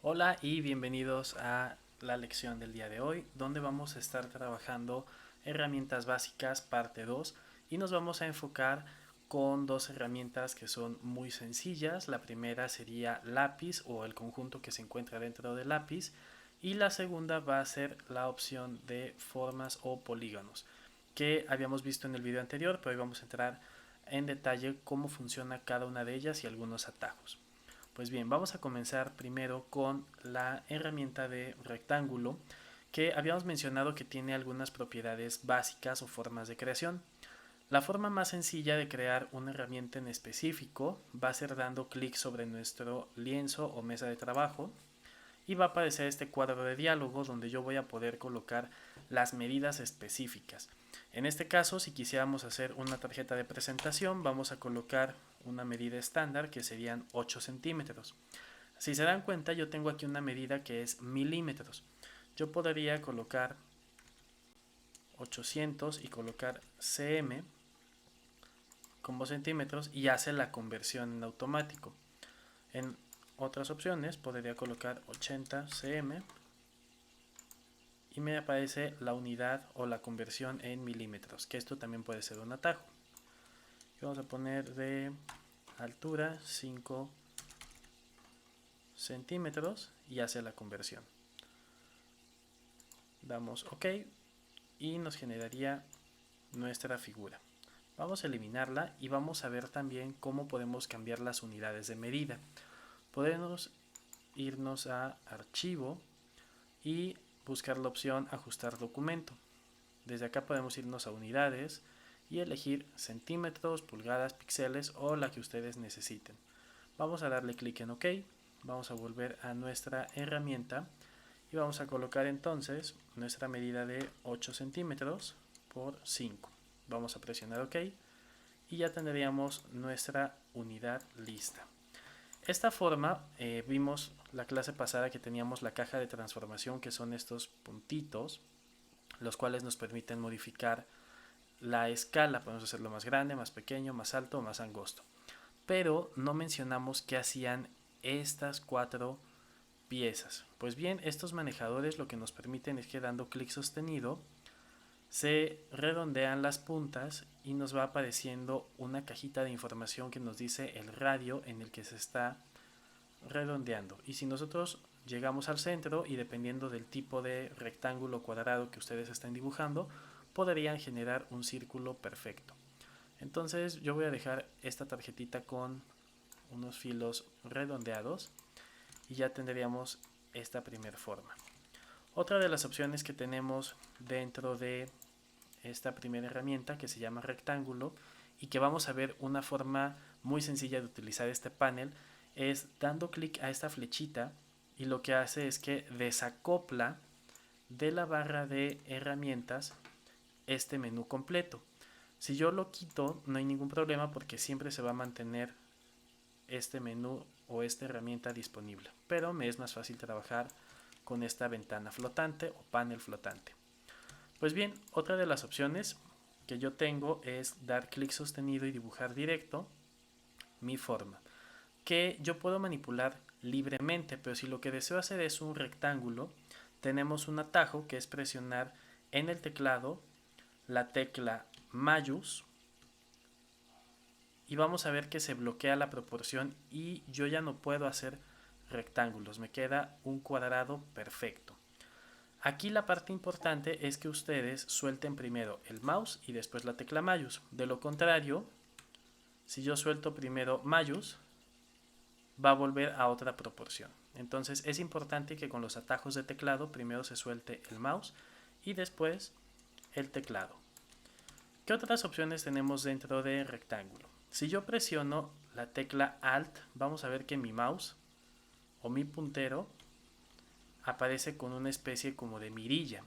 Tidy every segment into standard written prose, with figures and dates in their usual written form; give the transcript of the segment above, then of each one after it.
Hola y bienvenidos a la lección del día de hoy, donde vamos a estar trabajando herramientas básicas parte 2 y nos vamos a enfocar con dos herramientas que son muy sencillas. La primera sería lápiz o el conjunto que se encuentra dentro del lápiz y la segunda va a ser la opción de formas o polígonos que habíamos visto en el video anterior, pero hoy vamos a entrar en detalle cómo funciona cada una de ellas y algunos atajos. Pues bien, vamos a comenzar primero con la herramienta de rectángulo que habíamos mencionado que tiene algunas propiedades básicas o formas de creación. La forma más sencilla de crear una herramienta en específico va a ser dando clic sobre nuestro lienzo o mesa de trabajo y va a aparecer este cuadro de diálogo donde yo voy a poder colocar las medidas específicas. En este caso, si quisiéramos hacer una tarjeta de presentación, vamos a colocar una medida estándar que serían 8 centímetros. Si se dan cuenta, yo tengo aquí una medida que es milímetros. Yo podría colocar 800 y colocar cm como centímetros y hace la conversión en automático. En otras opciones podría colocar 80 cm y me aparece la unidad o la conversión en milímetros, que esto también puede ser un atajo. Y vamos a poner de altura 5 centímetros y hace la conversión. Damos OK y nos generaría nuestra figura. Vamos a eliminarla y vamos a ver también cómo podemos cambiar las unidades de medida. Podemos irnos a archivo y buscar la opción ajustar documento. Desde acá podemos irnos a unidades y elegir centímetros, pulgadas, píxeles o la que ustedes necesiten. Vamos a darle clic en OK, vamos a volver a nuestra herramienta y vamos a colocar entonces nuestra medida de 8 centímetros por 5. Vamos a presionar OK y ya tendríamos nuestra unidad lista. Esta forma, vimos la clase pasada que teníamos la caja de transformación, que son estos puntitos, los cuales nos permiten modificar la escala. Podemos hacerlo más grande, más pequeño, más alto o más angosto. Pero no mencionamos qué hacían estas cuatro piezas. Pues bien, estos manejadores lo que nos permiten es que dando clic sostenido se redondean las puntas y nos va apareciendo una cajita de información que nos dice el radio en el que se está redondeando. Y si nosotros llegamos al centro y dependiendo del tipo de rectángulo o cuadrado que ustedes estén dibujando, podrían generar un círculo perfecto. Entonces yo voy a dejar esta tarjetita con unos filos redondeados y ya tendríamos esta primera forma. Otra de las opciones que tenemos dentro de esta primera herramienta, que se llama rectángulo, y que vamos a ver una forma muy sencilla de utilizar este panel, es dando clic a esta flechita y lo que hace es que desacopla de la barra de herramientas este menú completo. Si yo lo quito no hay ningún problema porque siempre se va a mantener este menú o esta herramienta disponible, pero me es más fácil trabajar con esta ventana flotante o panel flotante. Pues bien, otra de las opciones que yo tengo es dar clic sostenido y dibujar directo mi forma, que yo puedo manipular libremente, pero si lo que deseo hacer es un rectángulo, tenemos un atajo que es presionar en el teclado la tecla mayús y vamos a ver que se bloquea la proporción y yo ya no puedo hacer rectángulos, me queda un cuadrado perfecto. Aquí la parte importante es que ustedes suelten primero el mouse y después la tecla mayús. De lo contrario, si yo suelto primero mayús, va a volver a otra proporción. Entonces es importante que con los atajos de teclado primero se suelte el mouse y después el teclado. ¿Qué otras opciones tenemos dentro de rectángulo? Si yo presiono la tecla Alt, vamos a ver que mi mouse o mi puntero aparece con una especie como de mirilla.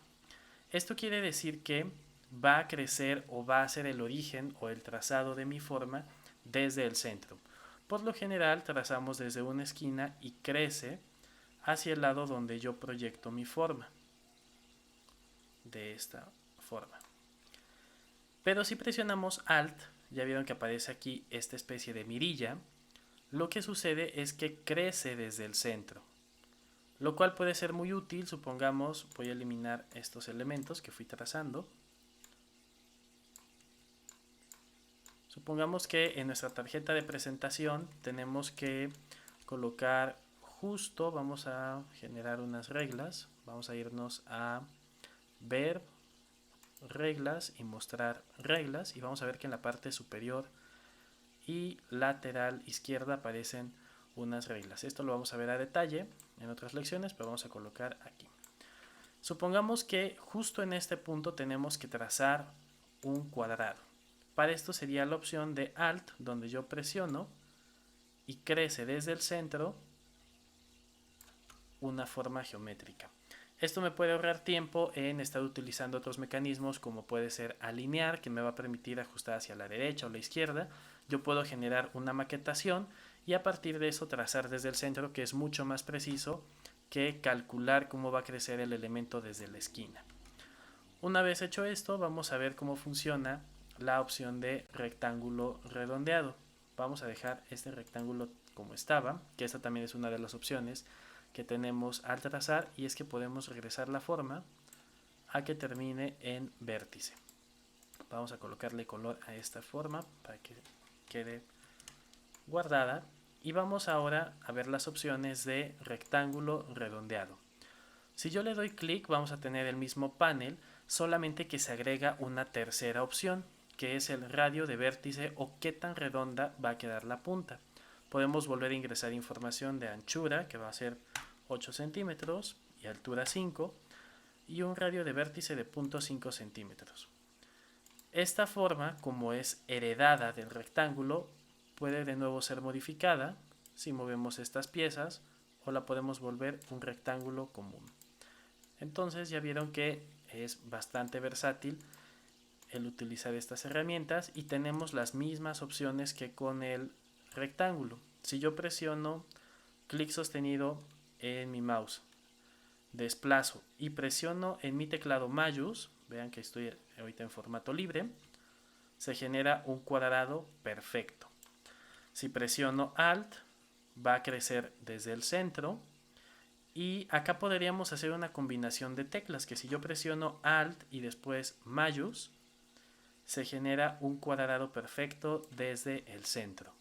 Esto quiere decir que va a crecer o va a ser el origen o el trazado de mi forma desde el centro. Por lo general trazamos desde una esquina y crece hacia el lado donde yo proyecto mi forma. De esta forma. Pero si presionamos Alt, ya vieron que aparece aquí esta especie de mirilla, lo que sucede es que crece desde el centro. lo cual puede ser muy útil. Supongamos, voy a eliminar estos elementos que fui trazando. Supongamos que en nuestra tarjeta de presentación tenemos que colocar justo, vamos a generar unas reglas, vamos a irnos a ver reglas y mostrar reglas, y vamos a ver que en la parte superior y lateral izquierda aparecen unas reglas. Esto lo vamos a ver a detalle en otras lecciones, pero vamos a colocar aquí. Supongamos que justo en este punto tenemos que trazar un cuadrado. Para esto sería la opción de Alt, donde yo presiono y crece desde el centro una forma geométrica. Esto me puede ahorrar tiempo en estar utilizando otros mecanismos, como puede ser alinear, que me va a permitir ajustar hacia la derecha o la izquierda. Yo puedo generar una maquetación y a partir de eso trazar desde el centro, que es mucho más preciso que calcular cómo va a crecer el elemento desde la esquina. Una vez hecho esto, vamos a ver cómo funciona la opción de rectángulo redondeado. Vamos a dejar este rectángulo como estaba, que esta también es una de las opciones que tenemos al trazar, y es que podemos regresar la forma a que termine en vértice. Vamos a colocarle color a esta forma para que quede guardada, y vamos ahora a ver las opciones de rectángulo redondeado. Si yo le doy clic, vamos a tener el mismo panel, solamente que se agrega una tercera opción, que es el radio de vértice o qué tan redonda va a quedar la punta. Podemos volver a ingresar información de anchura, que va a ser 8 centímetros, y altura 5, y un radio de vértice de 0.5 centímetros. Esta forma, como es heredada del rectángulo, puede de nuevo ser modificada si movemos estas piezas, o la podemos volver un rectángulo común. Entonces ya vieron que es bastante versátil el utilizar estas herramientas, y tenemos las mismas opciones que con el rectángulo. Si yo presiono clic sostenido en mi mouse, desplazo y presiono en mi teclado Mayús, vean que estoy ahorita en formato libre, se genera un cuadrado perfecto. Si presiono Alt, va a crecer desde el centro. Y acá podríamos hacer una combinación de teclas, que si yo presiono Alt y después Mayús, se genera un cuadrado perfecto desde el centro.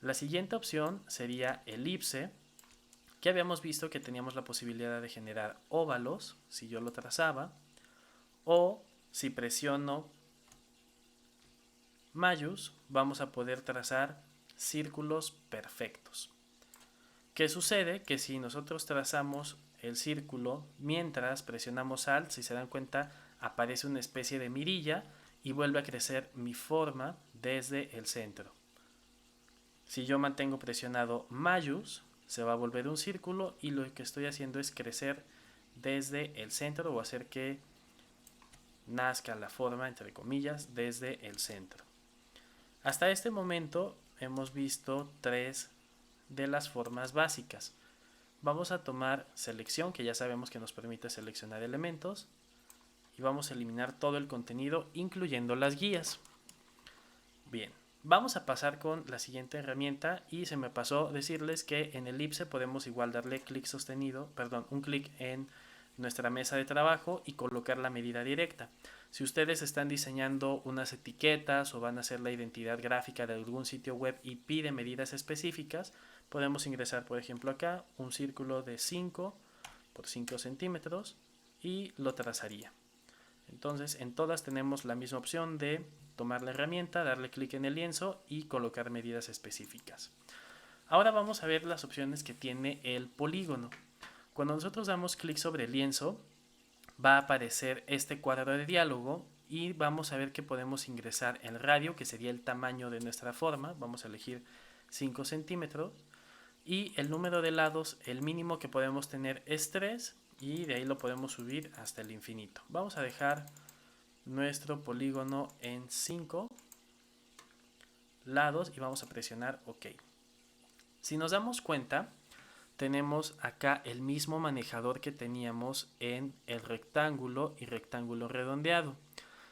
La siguiente opción sería elipse, que habíamos visto que teníamos la posibilidad de generar óvalos si yo lo trazaba, o si presiono Mayús, vamos a poder trazar círculos perfectos. ¿Qué sucede? Que si nosotros trazamos el círculo mientras presionamos Alt, si se dan cuenta, aparece una especie de mirilla y vuelve a crecer mi forma desde el centro. Si yo mantengo presionado Mayús, se va a volver un círculo, y lo que estoy haciendo es crecer desde el centro, o hacer que nazca la forma, entre comillas, desde el centro. Hasta este momento hemos visto tres de las formas básicas. Vamos a tomar selección, que ya sabemos que nos permite seleccionar elementos, y vamos a eliminar todo el contenido, incluyendo las guías. Bien, vamos a pasar con la siguiente herramienta, y se me pasó decirles que en elipse podemos igual darle clic sostenido, un clic en nuestra mesa de trabajo y colocar la medida directa. Si ustedes están diseñando unas etiquetas o van a hacer la identidad gráfica de algún sitio web y pide medidas específicas, podemos ingresar, por ejemplo, acá un círculo de 5 por 5 centímetros y lo trazaría. Entonces en todas tenemos la misma opción de tomar la herramienta, darle clic en el lienzo y colocar medidas específicas. Ahora vamos a ver las opciones que tiene el polígono. Cuando nosotros damos clic sobre el lienzo, va a aparecer este cuadro de diálogo, y vamos a ver que podemos ingresar el radio, que sería el tamaño de nuestra forma. Vamos a elegir 5 centímetros, y el número de lados, el mínimo que podemos tener es 3, y de ahí lo podemos subir hasta el infinito. Vamos a dejar nuestro polígono en 5 lados y vamos a presionar OK. Si nos damos cuenta, tenemos acá el mismo manejador que teníamos en el rectángulo y rectángulo redondeado.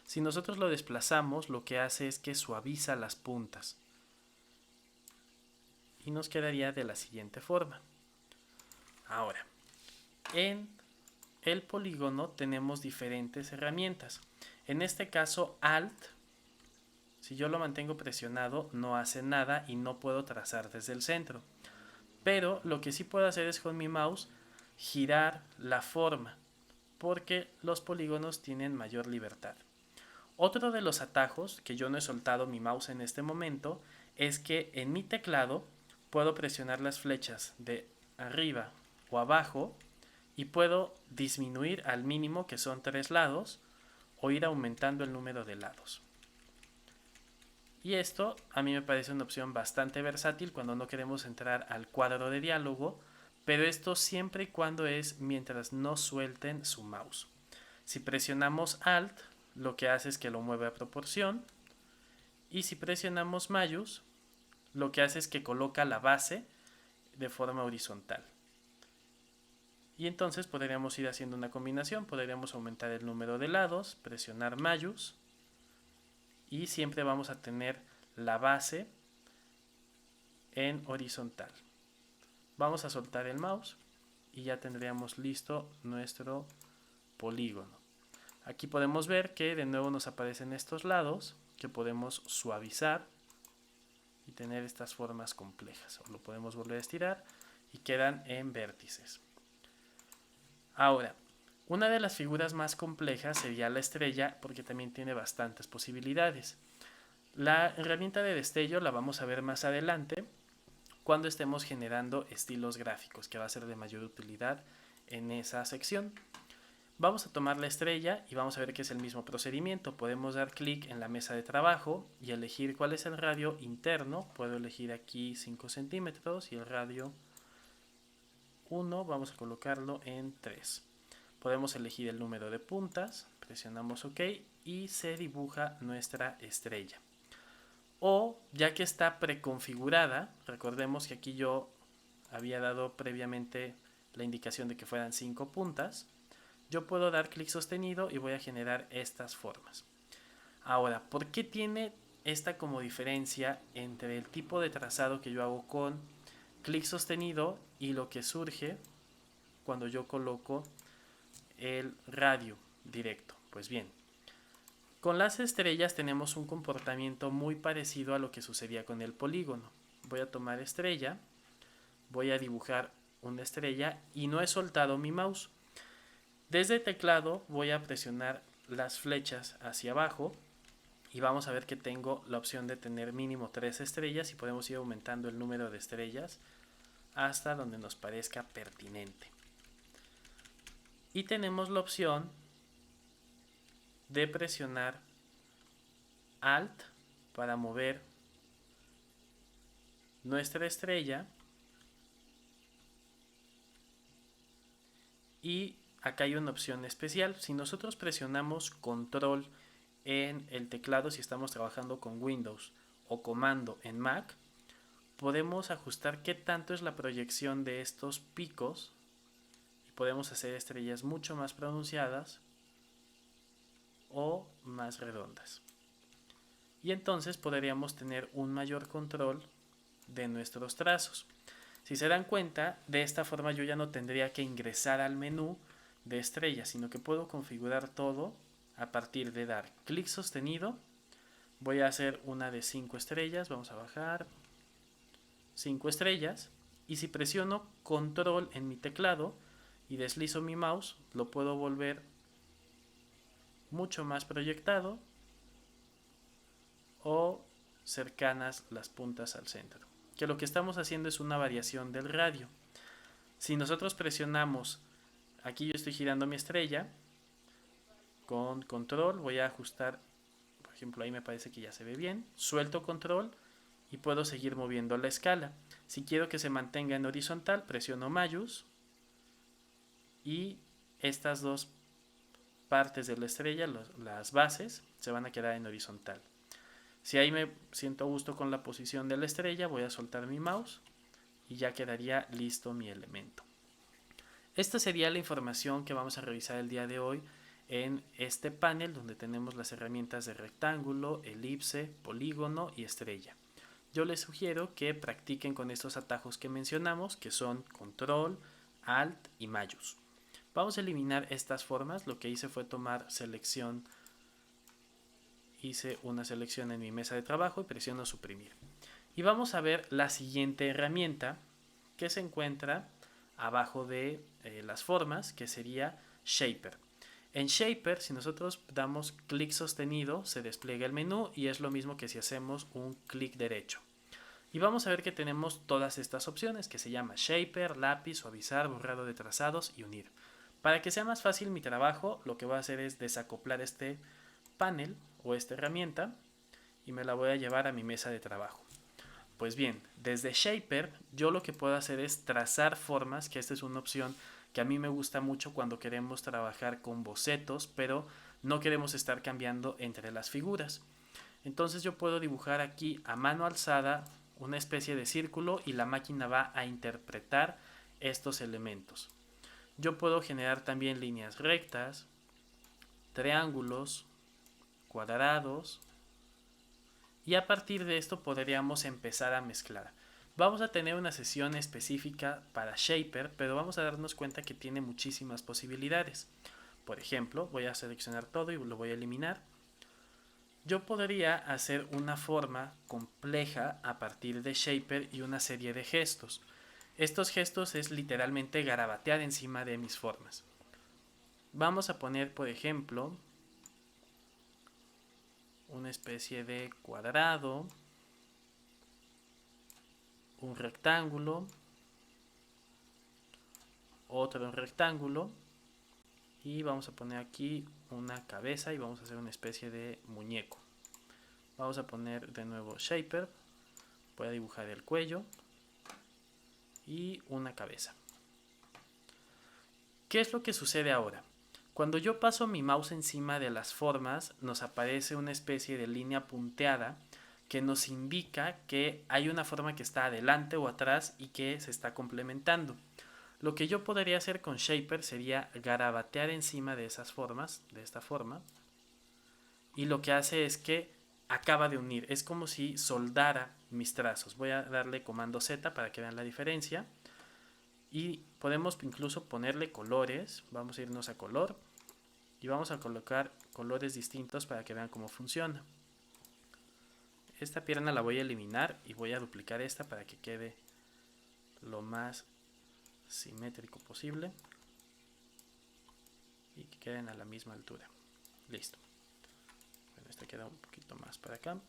Si nosotros lo desplazamos, lo que hace es que suaviza las puntas, y nos quedaría de la siguiente forma. Ahora, en el polígono tenemos diferentes herramientas. En este caso, Alt, si yo lo mantengo presionado, no hace nada y no puedo trazar desde el centro. Pero lo que sí puedo hacer es con mi mouse girar la forma, porque los polígonos tienen mayor libertad. Otro de los atajos, que yo no he soltado mi mouse en este momento, es que en mi teclado puedo presionar las flechas de arriba o abajo y puedo disminuir al mínimo, que son 3 lados, o ir aumentando el número de lados. Y esto a mí me parece una opción bastante versátil cuando no queremos entrar al cuadro de diálogo, pero esto siempre y cuando es mientras no suelten su mouse. Si presionamos Alt, lo que hace es que lo mueve a proporción, y si presionamos Mayús, lo que hace es que coloca la base de forma horizontal. Y entonces podríamos ir haciendo una combinación, podríamos aumentar el número de lados, presionar Mayús, y siempre vamos a tener la base en horizontal. Vamos a soltar el mouse y ya tendríamos listo nuestro polígono. Aquí podemos ver que de nuevo nos aparecen estos lados que podemos suavizar y tener estas formas complejas. O lo podemos volver a estirar y quedan en vértices. Ahora, una de las figuras más complejas sería la estrella, porque también tiene bastantes posibilidades. La herramienta de destello la vamos a ver más adelante cuando estemos generando estilos gráficos, que va a ser de mayor utilidad en esa sección. Vamos a tomar la estrella y vamos a ver que es el mismo procedimiento. Podemos dar clic en la mesa de trabajo y elegir cuál es el radio interno. Puedo elegir aquí 5 centímetros y el radio 1 vamos a colocarlo en 3. Podemos elegir el número de puntas, presionamos OK y se dibuja nuestra estrella. O ya que está preconfigurada, recordemos que aquí yo había dado previamente la indicación de que fueran 5 puntas, yo puedo dar clic sostenido y voy a generar estas formas. Ahora, ¿por qué tiene esta como diferencia entre el tipo de trazado que yo hago con clic sostenido y lo que surge cuando yo coloco el radio directo? Pues bien, con las estrellas tenemos un comportamiento muy parecido a lo que sucedía con el polígono. Voy a tomar estrella, voy a dibujar una estrella y no he soltado mi mouse. Desde el teclado voy a presionar las flechas hacia abajo y vamos a ver que tengo la opción de tener mínimo 3 estrellas y podemos ir aumentando el número de estrellas hasta donde nos parezca pertinente. Y tenemos la opción de presionar Alt para mover nuestra estrella y acá hay una opción especial. Si nosotros presionamos Control en el teclado, si estamos trabajando con Windows, o Comando en Mac, podemos ajustar qué tanto es la proyección de estos picos y podemos hacer estrellas mucho más pronunciadas o más redondas. Y entonces podríamos tener un mayor control de nuestros trazos. Si se dan cuenta, de esta forma yo ya no tendría que ingresar al menú de estrellas, sino que puedo configurar todo a partir de dar clic sostenido. Voy a hacer una de 5 estrellas, vamos a bajar 5 estrellas, y si presiono control en mi teclado y deslizo mi mouse, lo puedo volver mucho más proyectado o cercanas las puntas al centro, que lo que estamos haciendo es una variación del radio. Si nosotros presionamos, aquí yo estoy girando mi estrella, con control voy a ajustar, por ejemplo ahí me parece que ya se ve bien, suelto control y puedo seguir moviendo la escala. Si quiero que se mantenga en horizontal, presiono Mayús y estas dos partes de la estrella, las bases, se van a quedar en horizontal. Si ahí me siento a gusto con la posición de la estrella, voy a soltar mi mouse y ya quedaría listo mi elemento. Esta sería la información que vamos a revisar el día de hoy en este panel donde tenemos las herramientas de rectángulo, elipse, polígono y estrella. Yo les sugiero que practiquen con estos atajos que mencionamos, que son control, alt y mayús. Vamos a eliminar estas formas. Lo que hice fue tomar selección, hice una selección en mi mesa de trabajo y presiono suprimir. Y vamos a ver la siguiente herramienta que se encuentra abajo de las formas, que sería Shaper. En Shaper, si nosotros damos clic sostenido, se despliega el menú y es lo mismo que si hacemos un clic derecho. Y vamos a ver que tenemos todas estas opciones, que se llama Shaper, lápiz, suavizar, borrado de trazados y unir. Para que sea más fácil mi trabajo, lo que voy a hacer es desacoplar este panel o esta herramienta y me la voy a llevar a mi mesa de trabajo. Pues bien, desde Shaper yo lo que puedo hacer es trazar formas, que esta es una opción que a mí me gusta mucho cuando queremos trabajar con bocetos, pero no queremos estar cambiando entre las figuras. Entonces yo puedo dibujar aquí a mano alzada una especie de círculo y la máquina va a interpretar estos elementos. Yo puedo generar también líneas rectas, triángulos, cuadrados, y a partir de esto podríamos empezar a mezclar. Vamos a tener una sesión específica para Shaper, pero vamos a darnos cuenta que tiene muchísimas posibilidades. Por ejemplo, voy a seleccionar todo y lo voy a eliminar. Yo podría hacer una forma compleja a partir de Shaper y una serie de gestos. Estos gestos es literalmente garabatear encima de mis formas. Vamos a poner, por ejemplo, una especie de cuadrado, un rectángulo, otro rectángulo, y vamos a poner aquí una cabeza y vamos a hacer una especie de muñeco. Vamos a poner de nuevo Shaper, voy a dibujar el cuello y una cabeza. ¿Qué es lo que sucede ahora? Cuando yo paso mi mouse encima de las formas, nos aparece una especie de línea punteada que nos indica que hay una forma que está adelante o atrás y que se está complementando. Lo que yo podría hacer con Shaper sería garabatear encima de esas formas, de esta forma, y lo que hace es que acaba de unir, es como si soldara mis trazos. Voy a darle comando Z para que vean la diferencia y podemos incluso ponerle colores. Vamos a irnos a color y vamos a colocar colores distintos para que vean cómo funciona. Esta pierna la voy a eliminar y voy a duplicar esta para que quede lo más simétrico posible y que queden a la misma altura. Listo. Bueno, esta queda un poquito más para acá.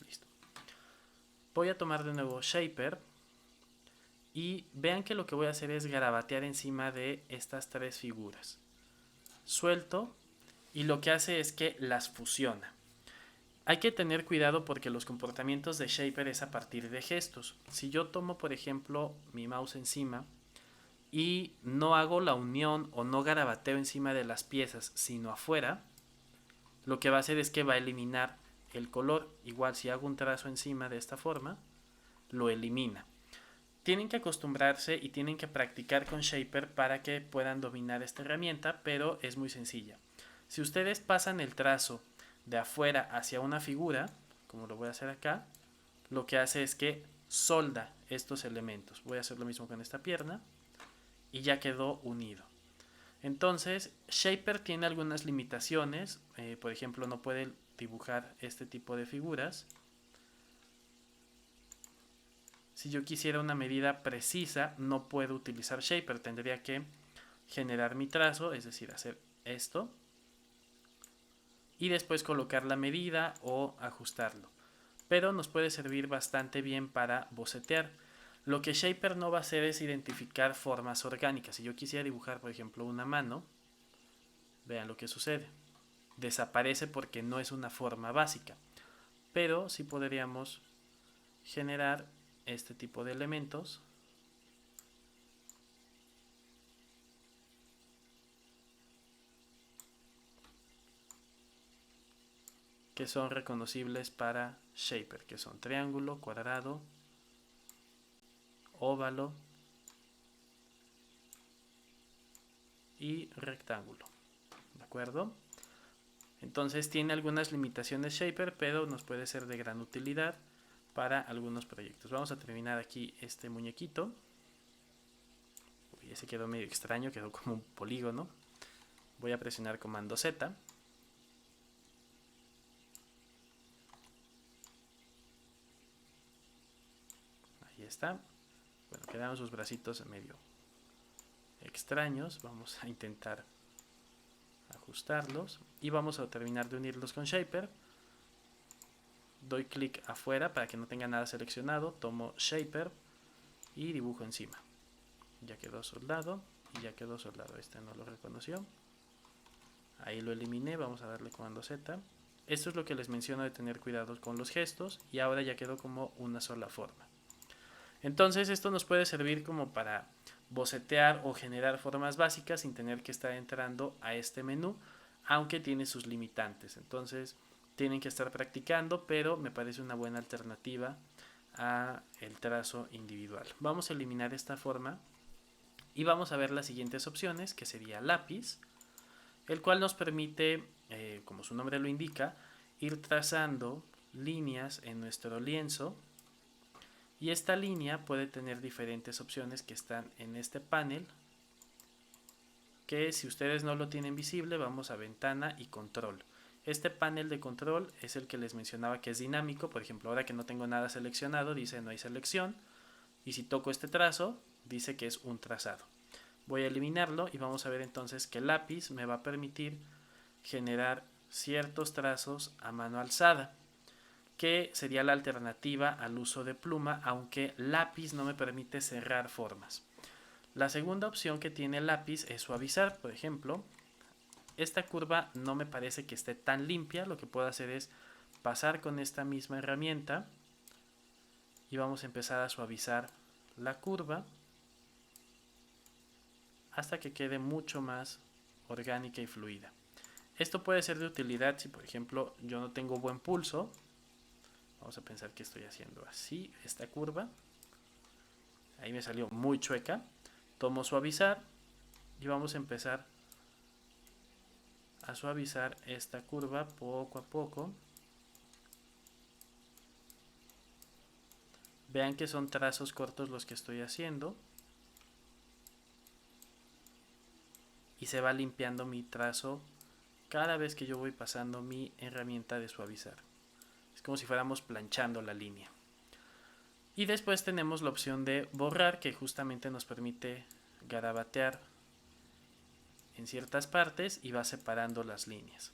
Listo. Voy a tomar de nuevo Shaper y vean que lo que voy a hacer es garabatear encima de estas tres figuras. Suelto y lo que hace es que las fusiona. Hay que tener cuidado porque los comportamientos de Shaper es a partir de gestos. Si yo tomo, por ejemplo, mi mouse encima y no hago la unión o no garabateo encima de las piezas, sino afuera, lo que va a hacer es que va a eliminar el color. Igual si hago un trazo encima de esta forma, lo elimina. Tienen que acostumbrarse y tienen que practicar con Shaper para que puedan dominar esta herramienta, pero es muy sencilla. Si ustedes pasan el trazo de afuera hacia una figura, como lo voy a hacer acá, lo que hace es que solda estos elementos. Voy a hacer lo mismo con esta pierna y ya quedó unido. Entonces, Shaper tiene algunas limitaciones, por ejemplo, no puede dibujar este tipo de figuras. Si yo quisiera una medida precisa, no puedo utilizar Shaper, tendría que generar mi trazo, es decir, hacer esto, y después colocar la medida o ajustarlo. Pero nos puede servir bastante bien para bocetear. Lo que Shaper no va a hacer es identificar formas orgánicas. Si yo quisiera dibujar, por ejemplo, una mano, vean lo que sucede. Desaparece porque no es una forma básica. Pero sí podríamos generar este tipo de elementos que son reconocibles para Shaper, que son triángulo, cuadrado, óvalo y rectángulo. ¿De acuerdo? Entonces tiene algunas limitaciones Shaper, pero nos puede ser de gran utilidad para algunos proyectos. Vamos a terminar aquí este muñequito. Y ese quedó medio extraño, quedó como un polígono. Voy a presionar comando Z. Ahí está. Bueno, quedaron sus bracitos medio extraños. Vamos a intentar ajustarlos. Y vamos a terminar de unirlos con Shaper. Doy clic afuera para que no tenga nada seleccionado. Tomo Shaper y dibujo encima. Ya quedó soldado. Y ya quedó soldado. Este no lo reconoció. Ahí lo eliminé. Vamos a darle comando Z. Esto es lo que les menciono de tener cuidado con los gestos. Y ahora ya quedó como una sola forma. Entonces esto nos puede servir como para bocetear o generar formas básicas sin tener que estar entrando a este menú, aunque tiene sus limitantes. Entonces tienen que estar practicando, pero me parece una buena alternativa a el trazo individual. Vamos a eliminar esta forma y vamos a ver las siguientes opciones, que sería lápiz, el cual nos permite, como su nombre lo indica, ir trazando líneas en nuestro lienzo. Y esta línea puede tener diferentes opciones que están en este panel, que si ustedes no lo tienen visible, vamos a ventana y control. Este panel de control es el que les mencionaba que es dinámico. Por ejemplo, ahora que no tengo nada seleccionado, dice no hay selección. Y si toco este trazo, dice que es un trazado. Voy a eliminarlo y vamos a ver entonces que el lápiz me va a permitir generar ciertos trazos a mano alzada, que sería la alternativa al uso de pluma, aunque lápiz no me permite cerrar formas. La segunda opción que tiene el lápiz es suavizar. Por ejemplo, esta curva no me parece que esté tan limpia. Lo que puedo hacer es pasar con esta misma herramienta y vamos a empezar a suavizar la curva hasta que quede mucho más orgánica y fluida. Esto puede ser de utilidad si, por ejemplo, yo no tengo buen pulso. Vamos a pensar que estoy haciendo así esta curva. Ahí me salió muy chueca. Tomo suavizar y vamos a empezar a suavizar esta curva poco a poco. Vean que son trazos cortos los que estoy haciendo. Y se va limpiando mi trazo cada vez que yo voy pasando mi herramienta de suavizar. Es como si fuéramos planchando la línea. Y después tenemos la opción de borrar, que justamente nos permite garabatear en ciertas partes y va separando las líneas.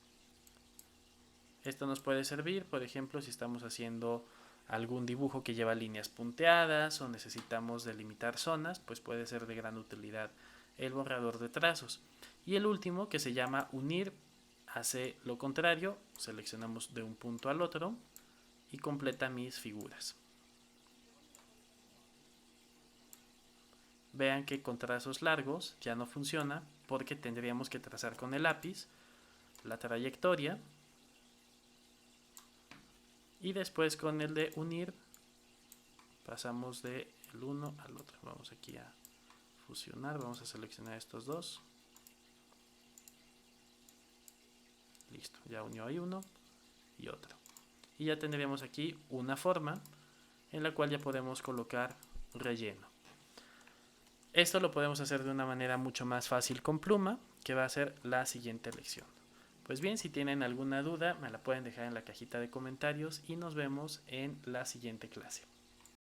Esto nos puede servir, por ejemplo, si estamos haciendo algún dibujo que lleva líneas punteadas o necesitamos delimitar zonas, pues puede ser de gran utilidad el borrador de trazos. Y el último, que se llama unir, hace lo contrario. Seleccionamos de un punto al otro y completa mis figuras. Vean que con trazos largos ya no funciona porque tendríamos que trazar con el lápiz la trayectoria y después con el de unir pasamos del uno al otro. Vamos aquí a fusionar, vamos a seleccionar estos dos. Listo, ya unió ahí uno y otro. Y ya tendríamos aquí una forma en la cual ya podemos colocar relleno. Esto lo podemos hacer de una manera mucho más fácil con pluma, que va a ser la siguiente lección. Pues bien, si tienen alguna duda, me la pueden dejar en la cajita de comentarios y nos vemos en la siguiente clase.